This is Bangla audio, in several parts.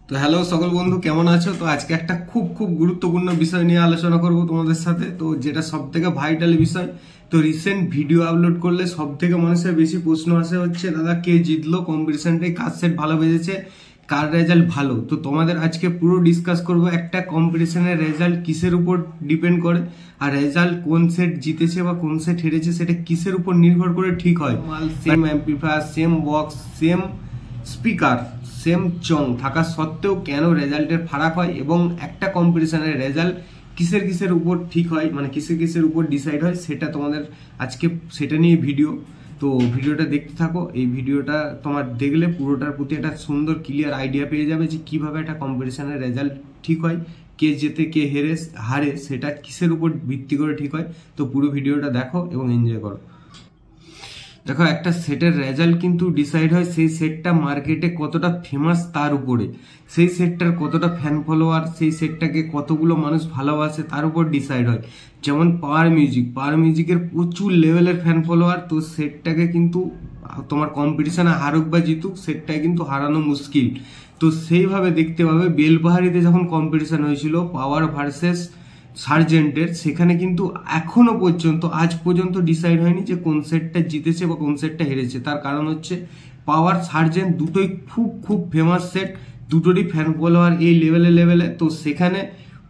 তো হ্যালো সকল বন্ধু, কেমন আছো? তো আজকে একটা খুব খুব গুরুত্বপূর্ণ বিষয় নিয়ে আলোচনা করব তোমাদের সাথে। তো যেটা সব থেকে ভাইটাল বিষয়। তো রিসেন্ট ভিডিও আপলোড করলে সব থেকে মানুষের বেশি প্রশ্ন আসে হচ্ছে, দাদা কে জিতলো কম্পিটিশনটাই, কার সেট ভালো বেজেছে, কার রেজাল্ট ভালো। তো তোমাদের আজকে পুরো ডিসকাস করব একটা কম্পিটিশনের রেজাল্ট কিসের উপর ডিপেন্ড করে, আর রেজাল্ট কোন সেট জিতেছে বা কোন সেট হেরেছে সেটা কিসের উপর নির্ভর করে ঠিক হয়। Same amplifier, same box, same speaker, same চং থাকা সত্ত্বেও কেন রেজাল্টের ফারাক হয়, এবং একটা কম্পিটিশনের রেজাল্ট কিসের কিসের উপর ঠিক হয়, মানে কিসের কিসের উপর ডিসাইড হয়, সেটা তোমাদের আজকে সেটা নিয়ে ভিডিও। তো ভিডিওটা দেখতে থাকো। এই ভিডিওটা তোমার দেখলে পুরোটার প্রতি একটা সুন্দর ক্লিয়ার আইডিয়া পেয়ে যাবে যে কিভাবে একটা কম্পিটিশনের রেজাল্ট ঠিক হয়, কে জেতে কে হারে সেটা কিসের উপর ভিত্তি করে ঠিক হয়। তো পুরো ভিডিওটা দেখো এবং এনজয় করো। দেখো, একটা সেটের রেজাল্ট কিন্তু ডিসাইড হয় সেই সেটটা মার্কেটে কতটা ফেমাস তার উপরে, সেই সেটটার কতটা ফ্যান ফলোয়ার, সেই সেটটাকে কতগুলো মানুষ ভালোবাসে তার উপর ডিসাইড হয়। যেমন পাওয়ার মিউজিকের প্রচুর লেভেলের ফ্যান ফলোয়ার, তো সেটটাকে কিন্তু তোমার কম্পিটিশনে হারুক বা জিতুক সেটটাকে কিন্তু হারানো মুশকিল। তো সেইভাবে দেখতে পাবে বেলপাহাড়িতে যখন কম্পিটিশন হয়েছিল পাওয়ার ভার্সেস সার্জেন্টের, সেখানে কিন্তু এখনো পর্যন্ত আজ পর্যন্ত ডিসাইড হয়নি যে কোন সেটটা জিতেছে বা কোন সেটটা হেরেছে। তার কারণ হচ্ছে পাওয়ার সার্জেন্ট দুটোই খুব খুব ফেমাস সেট, দুটোরই ফ্যান ফলোয়ার এই লেভেলে। তো সেখানে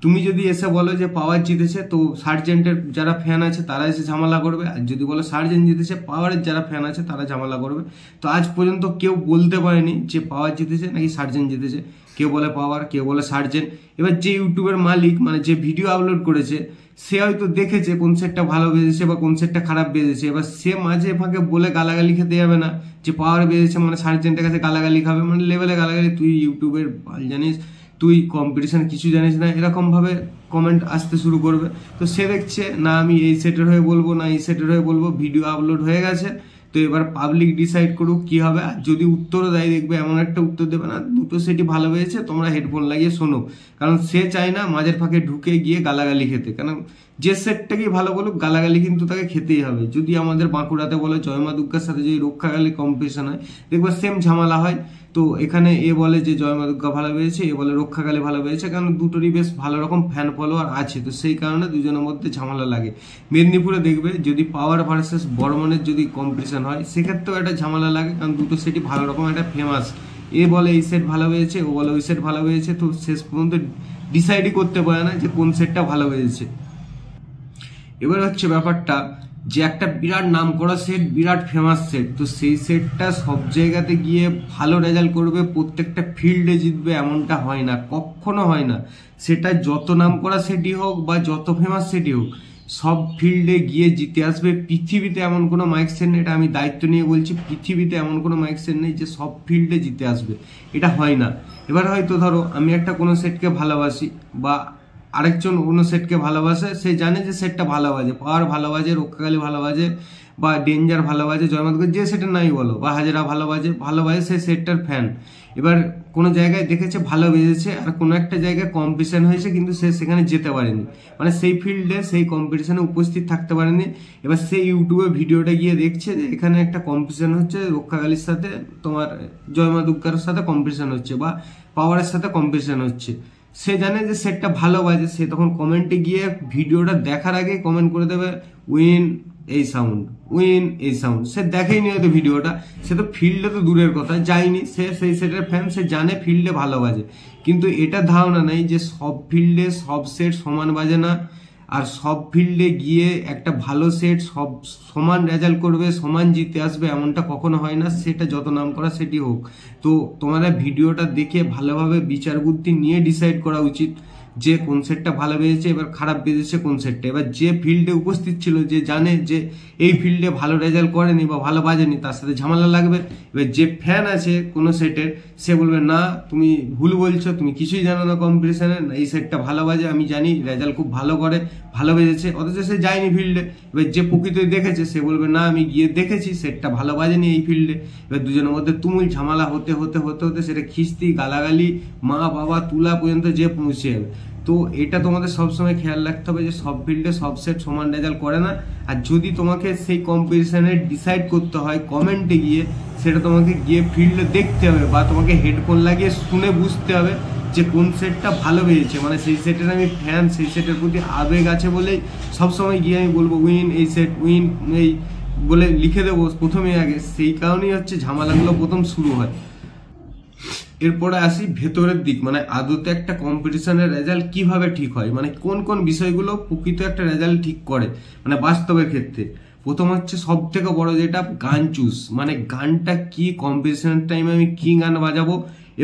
তুমি যদি এসে বলো যে পাওয়ার জিতেছে, তো সার্জেন্টের যারা ফ্যান আছে তারা এসে ঝামেলা করবে, আর যদি বলো সার্জেন্ট জিতেছে, পাওয়ারের যারা ফ্যান আছে তারা ঝামেলা করবে। তো আজ পর্যন্ত কেউ বলতে পারেনি যে পাওয়ার জিতেছে নাকি সার্জেন্ট জিতেছে। কেউ বলে পাওয়ার, কেউ বলে সার্জেন্ট। এবার যে ইউটিউবের মালিক, মানে যে ভিডিও আপলোড করেছে, সে হয়তো দেখেছে কোন সেটটা ভালো বেজেছে বা কোন সেটটা খারাপ বেজেছে। এবার সে মাঝে ফাঁকে বলে গালাগালি খেতে যাবে না যে পাওয়ার বেজেছে মানে সার্জেন্টের কাছে গালাগালি খাবে, মানে লেভেলে গালাগালি। তুই ইউটিউবের জানিস, তুই কম্পিটিশন কিছু জানিস না, এরকম ভাবে কমেন্ট আসতে শুরু করবে। তো সে দেখছে না আমি এই সেটের হয়ে বলবো না এই সেটের হয়ে বলবো, ভিডিও আপলোড হয়ে গেছে। তো এবার পাবলিক ডিসাইড করুক কি হবে। আর যদি উত্তরও দেয়, দেখবে এমন একটা উত্তর দেবে না দুটো সেটই ভালো হয়েছে তোমরা হেডফোন লাগিয়ে শোনো, কারণ সে চায় না মাঝের ফাঁকে ঢুকে গিয়ে গালাগালি খেতে। কারণ যে সেটটাকেই ভালো বলুক, গালাগালি কিন্তু তাকে খেতেই হবে। যদি আমাদের বাঁকুড়াতে বলে জয় মা দুর্গার সাথে যদি রক্ষাকালী কম্পিটিশন হয়, দেখবে সেম ঝামেলা হয়। তো এখানে এ বলে যে জয় মা দুর্গা ভালো পেয়েছে, এ বলে রক্ষাকালী ভালো পেয়েছে, কারণ দুটোরই বেশ ভালো রকম ফ্যান ফলোয়ার আছে। তো সেই কারণে দুজনের মধ্যে ঝামেলা লাগে। মেদিনীপুরে দেখবে যদি পাওয়ার ভার্সেস বর্মনের যদি কম্পিটিশন হয়, সেক্ষেত্রেও একটা ঝামেলা লাগে, কারণ দুটো সেটই ভালো রকম একটা ফেমাস। এ বলে এই সেট ভালো হয়েছে, ও বলে ওই সেট ভালো হয়েছে। তো শেষ পর্যন্ত ডিসাইডই করতে পারে না যে কোন সেটটা ভালো হয়েছে। এবার হচ্ছে ব্যাপারটা যে একটা বিরাট নাম করা সেট, বিরাট ফেমাস সেট, তো সেই সেটটা সব জায়গাতে গিয়ে ভালো রেজাল্ট করবে, প্রত্যেকটা ফিল্ডে জিতবে এমনটা হয় না, কখনো হয় না। সেটা যত নাম করা সেটই হোক বা যত ফেমাস সেটই হোক, সব ফিল্ডে গিয়ে জিতে আসবে। পৃথিবীতে এমন কোনো মাইক সেট নেই, এটা আমি দায়িত্ব নিয়ে বলছি, পৃথিবীতে এমন কোনো মাইক সেট নেই যে সব ফিল্ডে জিতে আসবে, এটা হয় না। এবার হয়তো ধরো আমি একটা কোনো সেটকে ভালোবাসি, বা আরেকজন অন্য সেটকে ভালোবাসে, সে জানে যে সেটটা ভালো বাজে, পাওয়ার ভালো বাজে, রক্ষাকালী ভালো বাজে, বা ডেঞ্জার ভালো বাজে, জয়মাদুকে যে সেটা নাই বলো, বা হাজারা ভালো বাজে সে সেটটার ফ্যান। এবার কোনো জায়গায় দেখেছে ভালো বেজেছে, আর কোনো একটা জায়গায় কম্পিটিশন হয়েছে কিন্তু সে সেখানে যেতে পারেনি, মানে সেই ফিল্ডে সেই কম্পিটিশনে উপস্থিত থাকতে পারেনি। এবার সে ইউটিউবে ভিডিওটা গিয়ে দেখছে যে এখানে একটা কম্পিটিশন হচ্ছে, রক্ষাকালীর সাথে তোমার জয়মা দুর্গার সাথে কম্পিটিশন হচ্ছে, বা পাওয়ারের সাথে কম্পিটিশন হচ্ছে। সে জানে যে সেটটা ভালো বাজে, সে তখন কমেন্টে গিয়ে ভিডিওটা দেখার আগে কমেন্ট করে দেবে উইন এই সাউন্ড, উইন এই সাউন্ড। সে দেখেইনি হয়তো ভিডিওটা, সে তো ফিল্ডে তো দূরের কথা যায়নি, সে সেই সেটের ফ্যান, সে জানে ফিল্ডে ভালো বাজে। কিন্তু এটা ধারণা নেই যে সব ফিল্ডে সব সেট সমান বাজে না, আর সব ফিল্ডে গিয়ে একটা ভালো সেট সব সমান রেজাল্ট করবে, সমান জিতে আসবে, এমনটা কখনো হয় না, সেটা যত নাম করা সেটি হোক। তো তোমাদের ভিডিওটা দেখে ভালোভাবে বিচার বুদ্ধি নিয়ে ডিসাইড করা উচিত যে কোন সেটটা ভালো বেজেছে, এবার খারাপ বেজেছে কোন সেটটা। এবার যে ফিল্ডে উপস্থিত ছিল, যে জানে যে এই ফিল্ডে ভালো রেজাল্ট করেনি বা ভালো বাজেনি, তার সাথে ঝামেলা লাগবে। এবার যে ফ্যান আছে কোনো সেটের, সে বলবে না তুমি ভুল বলছো, তুমি কিছুই জানো না কম্পিটিশনে, এই সেটটা ভালো বাজে, আমি জানি রেজাল্ট খুব ভালো করে, ভালো বেজেছে, অথচ সে যায়নি ফিল্ডে। এবার যে প্রকৃতই দেখেছে সে বলবে না আমি গিয়ে দেখেছি সেটটা ভালো বাজেনি এই ফিল্ডে। এবার দুজনের মধ্যে তুমুল ঝামেলা হতে হতে হতে হতে সেটা খিস্তি, গালাগালি, মা বাবা তুলা পর্যন্ত যে পৌঁছে যাবে। তো এটা তোমাদের সবসময় খেয়াল রাখতে হবে যে সব ফিল্ডে সব সেট সমান রেজাল্ট করে না। আর যদি তোমাকে সেই কম্পিটিশনে ডিসাইড করতে হয় কমেন্টে গিয়ে, সেটা তোমাকে গিয়ে ফিল্ডে দেখতে হবে বা তোমাকে হেডফোন লাগিয়ে শুনে বুঝতে হবে যে কোন সেটটা ভালো হয়েছে। মানে সেই সেটের আমি ফ্যান, সেই সেটের প্রতি আবেগ আছে বলেই সবসময় গিয়ে আমি বলবো উইন এই সেট, উইন এই বলে লিখে দেবো প্রথমে আগে। সেই কারণেই হচ্ছে ঝামেলাগুলো প্রথম শুরু হয়। এরপরে আসি ভেতরের দিক, মানে আদতে একটা কম্পিটিশনের রেজাল্ট কিভাবে ঠিক হয়, মানে কোন কোন বিষয়গুলো প্রকৃত একটা রেজাল্ট ঠিক করে মানে বাস্তবের ক্ষেত্রে। প্রথম হচ্ছে সব থেকে বড় যেটা গান চুজ, মানে গানটা কি, কম্পিটিশনের টাইমে আমি কি গান বাজাবো,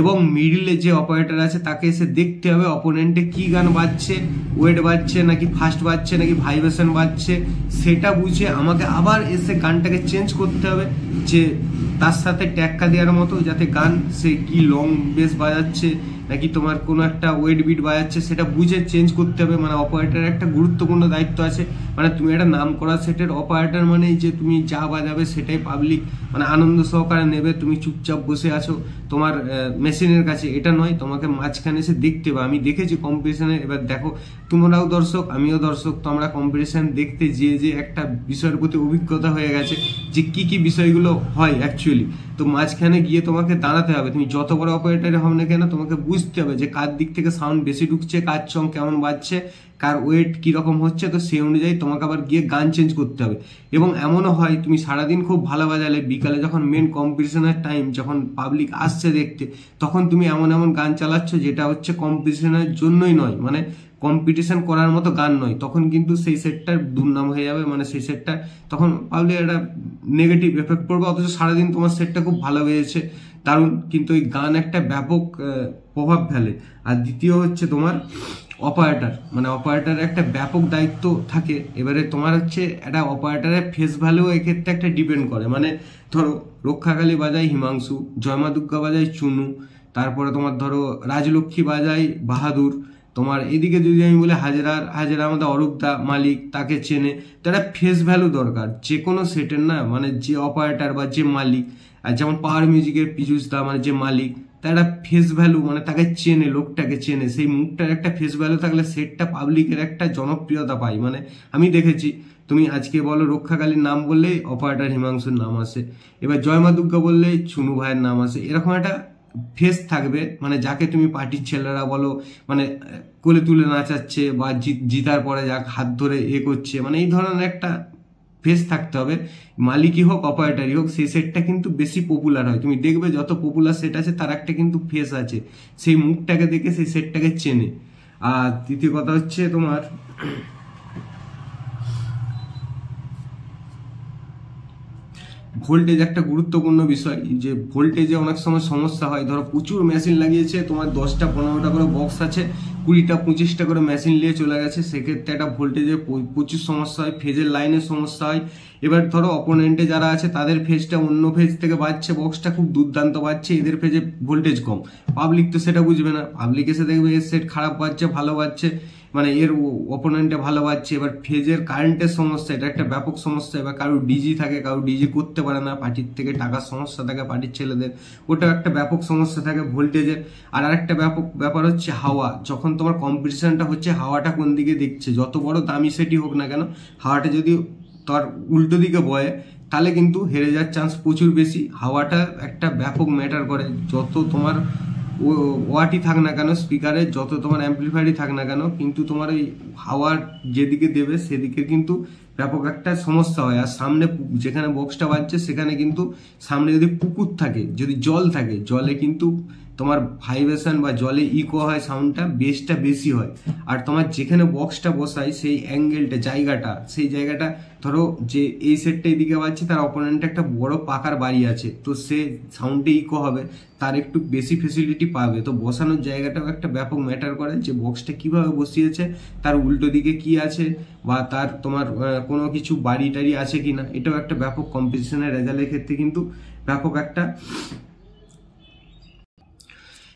এবং মিডিলে যে অপারেটর আছে তাকে এসে দেখতে হবে অপোনেন্টে কি গান বাজছে, ওয়েট বাজছে নাকি ফাস্ট বাজছে নাকি ভাইব্রেশন বাজছে, সেটা বুঝে আমাকে আবার এসে গানটাকে চেঞ্জ করতে হবে যে তার সাথে ট্যাক্কা দেওয়ার মতো, যাতে গান সে কি লং বেস বাজাচ্ছে নাকি তোমার কোনো একটা ওয়েট বিট বাজাচ্ছে সেটা বুঝে চেঞ্জ করতে হবে। মানে অপারেটরের একটা গুরুত্বপূর্ণ দায়িত্ব আছে। মানে তুমি একটা নাম করা সেটের অপারেটর মানে যে তুমি যা বাজাবে সেটাই পাবলিক মানে আনন্দ সহকারে নেবে, তুমি চুপচাপ বসে আছো তোমার মেশিনের কাছে, এটা নয়। তোমাকে মাঝখানে এসে দেখতে হবে। আমি দেখেছি কম্পিটিশনে, এবার দেখো তোমরাও দর্শক আমিও দর্শক, তো আমরা কম্পিটিশন দেখতে যে একটা বিষয়ের প্রতি অভিজ্ঞতা হয়ে গেছে যে কি কি বিষয়গুলো হয় অ্যাকচুয়ালি। তো মাঝখানে গিয়ে তোমাকে দাঁড়াতে হবে। তুমি যত বড় অপারেটরে হবে না কেন তোমাকে বুঝতে হবে যে কার দিক থেকে সাউন্ড বেশি ঢুকছে, কার চং কেমন বাজছে, কার ওয়েট কিরকম হচ্ছে, তো সেই অনুযায়ী তোমাকে আবার গিয়ে গান চেঞ্জ করতে হবে। এবং এমনও হয় তুমি সারাদিন খুব ভালো বাজালে, বিকালে যখন মেন কম্পিটিশনের টাইম, যখন পাবলিক আসছে দেখতে, তখন তুমি এমন এমন গান চালাচ্ছ যেটা হচ্ছে কম্পিটিশনের জন্যই নয়, মানে কম্পিটিশন করার মতো গান নয়, তখন কিন্তু সেই সেটটার দুর্নাম হয়ে যাবে। মানে সেই সেটটা তখন পাবলিক একটা নেগেটিভ এফেক্ট পড়বে, অথচ সারাদিন তোমার সেটটা খুব ভালো হয়েছে দারুণ, কিন্তু ওই গান একটা ব্যাপক প্রভাব ফেলে। আর দ্বিতীয় হচ্ছে তোমার অপারেটর, মানে অপারেটরের একটা ব্যাপক দায়িত্ব থাকে। এবারে তোমার হচ্ছে একটা অপারেটরের ফেস ভ্যালু এক্ষেত্রে একটা ডিপেন্ড করে। মানে ধরো রক্ষাকালী বাজায় হিমাংশু, জয়মা দুর্গা বাজায় চুনু, তারপরে তোমার ধরো রাজলক্ষ্মী বাজায় বাহাদুর, তোমার এদিকে যদি আমি বলি হাজেরা আমাদের অরূপদা মালিক, তাকে চেনে। তো একটা ফেস ভ্যালু দরকার যে কোনো সেটের না, মানে যে অপারেটর বা যে মালিক। আর যেমন পাওয়ার মিউজিকের পীযুষ দা মানে যে মালিক, তার একটা ফেস ভ্যালু, মানে তাকে চেনে, লোকটাকে চেনে, সেই মুখটার একটা ফেস ভ্যালু থাকলে সেটটা পাবলিকের একটা জনপ্রিয়তা পায়। মানে আমি দেখেছি তুমি আজকে বলো রক্ষাকালীর নাম বললেই অপারেটর হিমাংশুর নাম আসে, এবার জয়মা দুর্গা বললেই চুনু ভাইয়ের নাম আসে। এরকম একটা ফেস থাকবে, মানে যাকে তুমি পার্টির ছেলেরা বলো মানে কোলে তুলে নাচাচ্ছে বা জিতার পরে যাক হাত ধরে করছে, মানে এই ধরনের একটা ফেস থাকতে হবে। মালিকই হোক অপারেটরই হোক, সেই সেটটা কিন্তু বেশি পপুলার হয়। তুমি দেখবে যত পপুলার সেট আছে তার একটা কিন্তু ফেস আছে, সেই মুখটাকে দেখে সেই সেটটাকে চেনে। আর দ্বিতীয় কথা হচ্ছে তোমার ভোল্টেজ একটা গুরুত্বপূর্ণ বিষয়। যে ভোল্টেজে অনেক সময় সমস্যা হয়, ধরো প্রচুর মেশিন লাগিয়েছে, তোমার 10টা 15টা করে বক্স আছে, 20টা 25টা করে মেশিন নিয়ে চলে গেছে, সেক্ষেত্রে একটা ভোল্টেজে প্রচুর সমস্যা হয়, ফেজের লাইনের সমস্যা হয়। এবার ধরো অপোনেন্টে যারা আছে তাদের ফেজটা অন্য ফেজ থেকে বাজছে, বক্সটা খুব দুর্দান্ত বাজছে, এদের ফেজে ভোল্টেজ কম, পাবলিক তো সেটা বুঝবে না, পাবলিক এসে দেখবে এর সেট খারাপ বাজছে ভালো বাজছে, মানে এর অপোনেন্টে ভালো বাজছে। এবার ফেজের কারেন্টের সমস্যা, এটা একটা ব্যাপক সমস্যা। এবার কারো ডিজি থাকে, কারো ডিজি করতে পারে না, পার্টির থেকে টাকার সমস্যা থাকে পার্টির ছেলেদের, ওটাও একটা ব্যাপক সমস্যা থাকে ভোল্টেজের। আর আরেকটা ব্যাপক ব্যাপার হচ্ছে হাওয়া। যখন তোমার কম্পিটিশনটা হচ্ছে হাওয়াটা কোন দিকে দেখছে, যত বড় দামি সেটই হোক না কেন, হাওয়াটা যদি তার উল্টো দিকে বয়ে তাহলে কিন্তু হেরে যাওয়ার চান্স প্রচুর বেশি। হাওয়াটা একটা ব্যাপক ম্যাটার করে, যত তোমার ওয়াটই থাক না কেন স্পিকারে, যত তোমার অ্যাম্পলিফায়ারই থাক না কেন, কিন্তু তোমার ওই হাওয়ার যেদিকে দেবে সেদিকে কিন্তু ব্যাপক একটা সমস্যা হয়। আর সামনে যেখানে বক্সটা বাজছে সেখানে কিন্তু সামনে যদি পুকুর থাকে, যদি জল থাকে, জলে কিন্তু তোমার ভাইব্রেশন বা জলে ইকো হয়, সাউন্ডটা বেসটা বেশি হয়। আর তোমার যেখানে বক্সটা বসায় সেই অ্যাঙ্গেলটা জায়গাটা, সেই জায়গাটা ধরো যে এই সেটটা এদিকে বাজছে, তার অপোনেন্টে একটা বড় পাকার বাড়ি আছে, তো সে সাউন্ডে ইকো হবে, তার একটু বেশি ফেসিলিটি পাবে। তো বসানোর জায়গাটাও একটা ব্যাপক ম্যাটার করে, যে বক্সটা কিভাবে বসিয়েছে, তার উল্টো দিকে কি আছে, বা তার তোমার কোনো কিছু বাড়ি টাড়ি আছে কিনা, এটাও একটা ব্যাপক কম্পিটিশনের রেজাল্টের ক্ষেত্রে কিন্তু ব্যাপক একটা।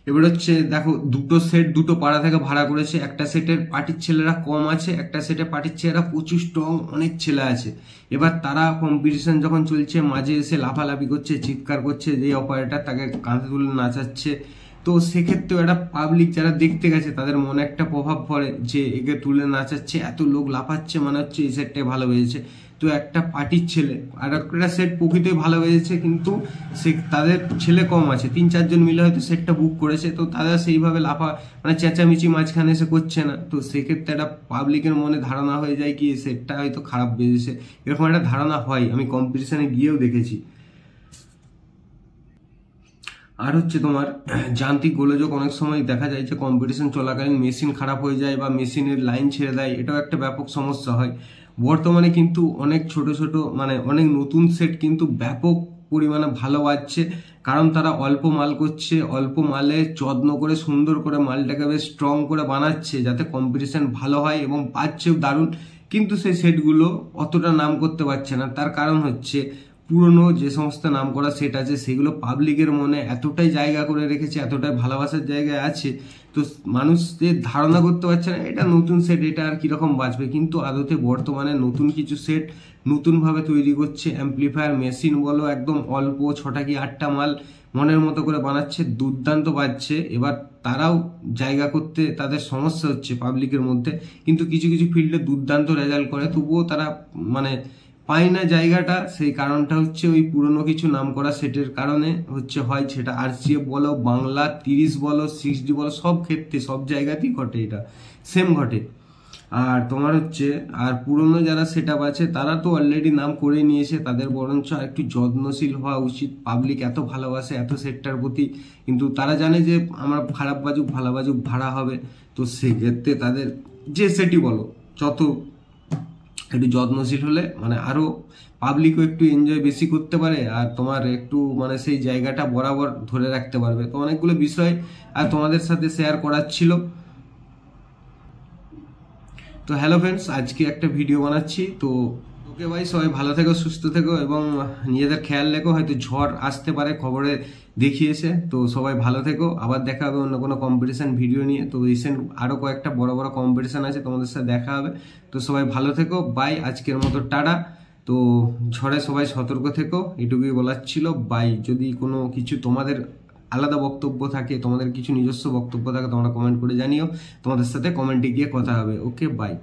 এবার হচ্ছে দেখো দুটো সেট দুটো পাড়া থেকে ভাড়া করেছে, একটা সেটের পার্টির ছেলেরা কম আছে, একটা সেটে পার্টির ছেলেরা প্রচুর স্ট্রং অনেক ছেলে আছে। এবার তারা কম্পিটিশন যখন চলছে মাঝে এসে লাফালাফি করছে, চিৎকার করছে, যে অপারেটর তাকে কাঁধে তুলে নাচাচ্ছে, তো সেক্ষেত্রেও একটা পাবলিক যারা দেখতে গেছে তাদের মনে একটা প্রভাব পড়ে যে একে তুলে নাচাচ্ছে, এত লোক লাফাচ্ছে, মনে হচ্ছে এই সেটটাই ভালো হয়েছে। তো একটা পার্টির ছেলে আর একটা সেট প্রকৃতই ভালো হয়েছে, কিন্তু সে তাদের ছেলে কম আছে, 3-4 জন মিলে হয়তো সেটটা বুক করেছে, তো তারা সেইভাবে লাফা মানে চেঁচামেচি মাঝখানে এসে করছে না। তো সেক্ষেত্রে একটা পাবলিকের মনে ধারণা হয়ে যায় কি সেটটা হয়তো খারাপ বেজেছে, এরকম একটা ধারণা হয়। আমি কম্পিটিশনে গিয়েও দেখেছি। আর হচ্ছে তোমার যান্ত্রিক গোলযোগ, অনেক সময় দেখা যায় যে কম্পিটিশন চলাকালীন মেশিন খারাপ হয়ে যায় বা মেশিনের লাইন ছেড়ে দেয়, এটাও একটা ব্যাপক সমস্যা হয়। বর্তমানে কিন্তু অনেক ছোট ছোট মানে অনেক নতুন সেট কিন্তু ব্যাপক পরিমাণে ভালো বাজছে, কারণ তারা অল্প মাল করছে, অল্প মালে যত্ন করে সুন্দর করে মালটাকে বেশ স্ট্রং করে বানাচ্ছে যাতে কম্পিটিশন ভালো হয় এবং বাজছেও দারুণ। কিন্তু সেই সেটগুলো অতটা নাম করতে পারছে না, তার কারণ হচ্ছে পুরনো যে সমস্ত নাম করা সেট আছে সেগুলো পাবলিকের মনে এতটাই জায়গা করে রেখেছে, এতটাই ভালোবাসার জায়গায় আছে, তো মানুষ যে ধারণা করতে পারছে না এটা নতুন সেট, এটা আর কিরকম বাজবে। কিন্তু আদতে বর্তমানে নতুন কিছু সেট নতুনভাবে তৈরি করছে, অ্যাম্পলিফায়ার মেশিন বলো একদম অল্প 6টা কি 8টা মাল মনের মতো করে বানাচ্ছে, দুর্দান্ত বাজছে। এবার তারাও জায়গা করতে তাদের সমস্যা হচ্ছে পাবলিকের মধ্যে, কিন্তু কিছু কিছু ফিল্ডে দুর্দান্ত রেজাল্ট করে, তবুও তারা মানে পায় না জায়গাটা। সেই কারণটা হচ্ছে ওই পুরনো কিছু নাম করা সেটের কারণে হচ্ছে, হয় সেটা RCF বলো, বাংলা 30 বলো, 6D বলো, সব ক্ষেত্রে সব জায়গাতেই ঘটে, এটা সেম ঘটে। আর তোমার হচ্ছে আর পুরনো যারা সেট আপ আছে তারা তো অলরেডি নাম করে নিয়েছে, তাদের বরঞ্চ একটু যত্নশীল হওয়া উচিত। পাবলিক এত ভালোবাসে এত সেটটার প্রতি, কিন্তু তারা জানে যে আমার খারাপ বাজুক ভালো বাজুক ভাড়া হবে, তো সেক্ষেত্রে তাদের যে সেটই বলো যত একটু যত্নশীল হলে মানে আরো পাবলিকও একটু এনজয় বেশি করতে পারে, আর তোমার একটু মানে সেই জায়গাটা বরাবর ধরে রাখতে পারবে। তো অনেকগুলো বিষয় আর তোমাদের সাথে শেয়ার করার ছিল। তো হ্যালো ফ্রেন্ডস, আজকে একটা ভিডিও বানাচ্ছি। তো ওকে ভাই, সবাই ভালো থেকো, সুস্থ থেকো এবং নিজেদের খেয়াল রেখো, হয়তো ঝড় আসতে পারে খবরে দেখিয়েছে। তো সবাই ভালো থেকো, আবার দেখা হবে অন্য কোনো কম্পিটিশন ভিডিও নিয়ে। তো রিসেন্ট আরও কয়েকটা বড় বড় কম্পিটিশন আছে, তোমাদের সাথে দেখা হবে। তো সবাই ভালো থেকো, বাই, আজকের মতো টাটা। তো ঝড়ে সবাই সতর্ক থেকো, এটুকুই বলার ছিল। বাই। যদি কোনো কিছু তোমাদের আলাদা বক্তব্য থাকে, তোমাদের কিছু নিজস্ব বক্তব্য থাকে, তোমরা কমেন্ট করে জানিও, তোমাদের সাথে কমেন্টে গিয়ে কথা হবে। ওকে, বাই।